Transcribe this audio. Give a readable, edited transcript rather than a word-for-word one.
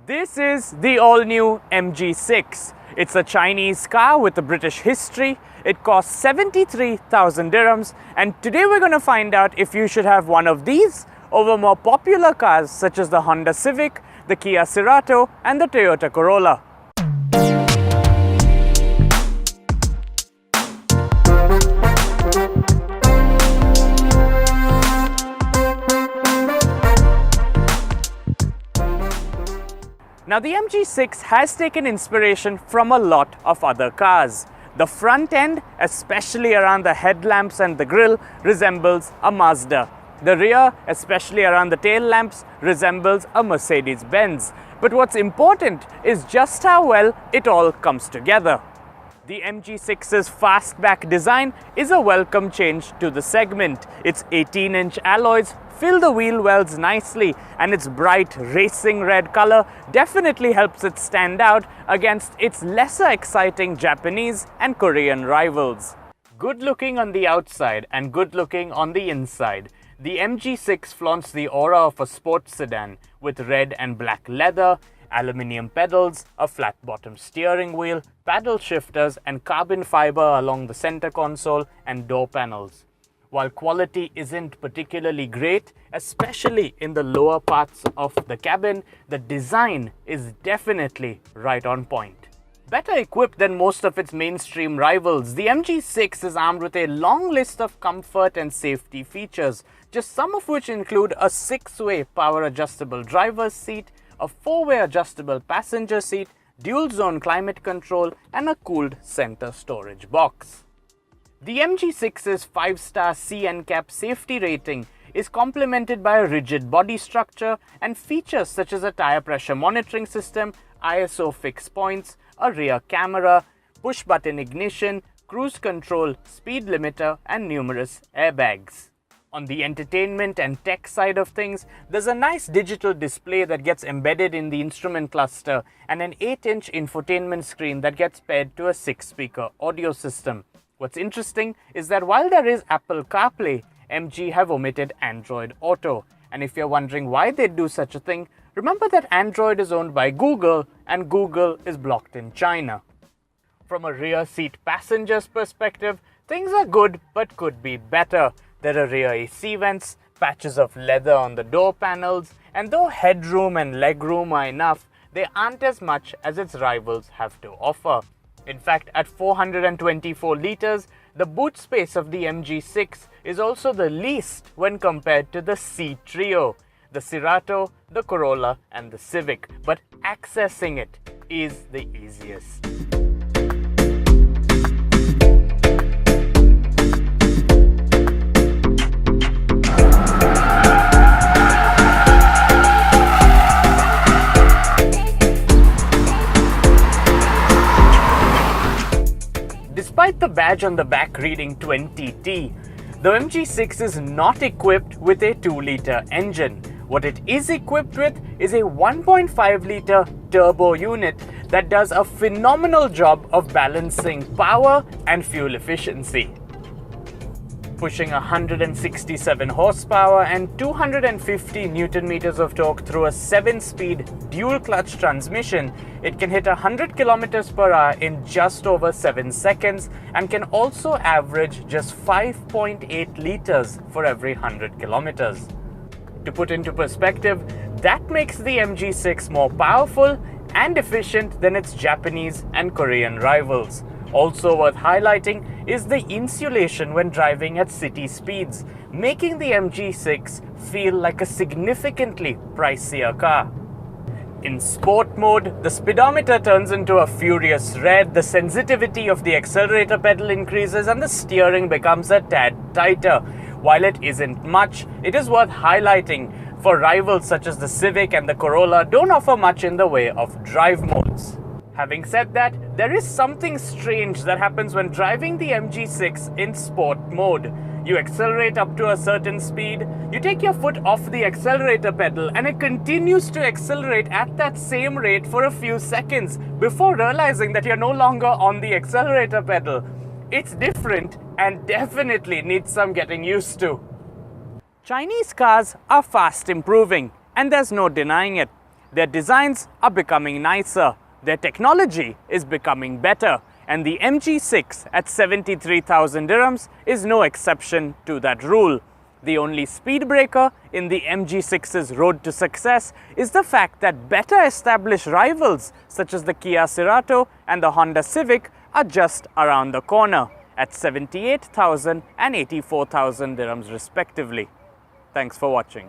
This is the all-new MG6. It's a Chinese car with a British history. It costs 73,000 dirhams, and today we're going to find out if you should have one of these over more popular cars such as the Honda Civic, the Kia Cerato and the Toyota Corolla. Now the MG6 has taken inspiration from a lot of other cars. The front end, especially around the headlamps and the grille, resembles a Mazda. The rear, especially around the tail lamps, resembles a Mercedes-Benz. But what's important is just how well it all comes together. The MG6's fastback design is a welcome change to the segment. Its 18-inch alloys fill the wheel wells nicely, and its bright racing red color definitely helps it stand out against its lesser exciting Japanese and Korean rivals. Good looking on the outside and good looking on the inside, the MG6 flaunts the aura of a sports sedan with red and black leather, aluminium pedals, a flat-bottom steering wheel, paddle shifters and carbon fiber along the center console and door panels. While quality isn't particularly great, especially in the lower parts of the cabin, the design is definitely right on point. Better equipped than most of its mainstream rivals, the MG6 is armed with a long list of comfort and safety features, just some of which include a 6-way power-adjustable driver's seat, a 4-way adjustable passenger seat, dual-zone climate control, and a cooled center storage box. The MG6's 5-star C-NCAP safety rating is complemented by a rigid body structure and features such as a tire pressure monitoring system, ISO fixed points, a rear camera, push-button ignition, cruise control, speed limiter, and numerous airbags. On the entertainment and tech side of things, there's a nice digital display that gets embedded in the instrument cluster and an 8-inch infotainment screen that gets paired to a 6-speaker audio system. What's interesting is that while there is Apple CarPlay, MG have omitted Android Auto. And if you're wondering why they'd do such a thing, remember that Android is owned by Google and Google is blocked in China. From a rear seat passenger's perspective, things are good but could be better. There are rear AC vents, patches of leather on the door panels, and though headroom and legroom are enough, they aren't as much as its rivals have to offer. In fact, at 424 litres, the boot space of the MG6 is also the least when compared to the C trio, the Cerato, the Corolla and the Civic, but accessing it is the easiest. Despite the badge on the back reading 20T, the MG6 is not equipped with a 2-litre engine. What it is equipped with is a 1.5-litre turbo unit that does a phenomenal job of balancing power and fuel efficiency. Pushing 167 horsepower and 250 Nm of torque through a 7-speed dual-clutch transmission, it can hit 100 km per hour in just over 7 seconds and can also average just 5.8 litres for every 100 kilometers. To put into perspective, that makes the MG6 more powerful and efficient than its Japanese and Korean rivals. Also worth highlighting is the insulation when driving at city speeds, making the MG6 feel like a significantly pricier car. In sport mode, the speedometer turns into a furious red, the sensitivity of the accelerator pedal increases and the steering becomes a tad tighter. While it isn't much, it is worth highlighting, for rivals such as the Civic and the Corolla don't offer much in the way of drive modes. Having said that, there is something strange that happens when driving the MG6 in sport mode. You accelerate up to a certain speed, you take your foot off the accelerator pedal and it continues to accelerate at that same rate for a few seconds before realizing that you're no longer on the accelerator pedal. It's different and definitely needs some getting used to. Chinese cars are fast improving, and there's no denying it. Their designs are becoming nicer, their technology is becoming better, and the MG6 at 73,000 dirhams is no exception to that rule. The only speed breaker in the MG6's road to success is the fact that better established rivals such as the Kia Cerato and the Honda Civic are just around the corner at 78,000 and 84,000 dirhams respectively. Thanks for watching.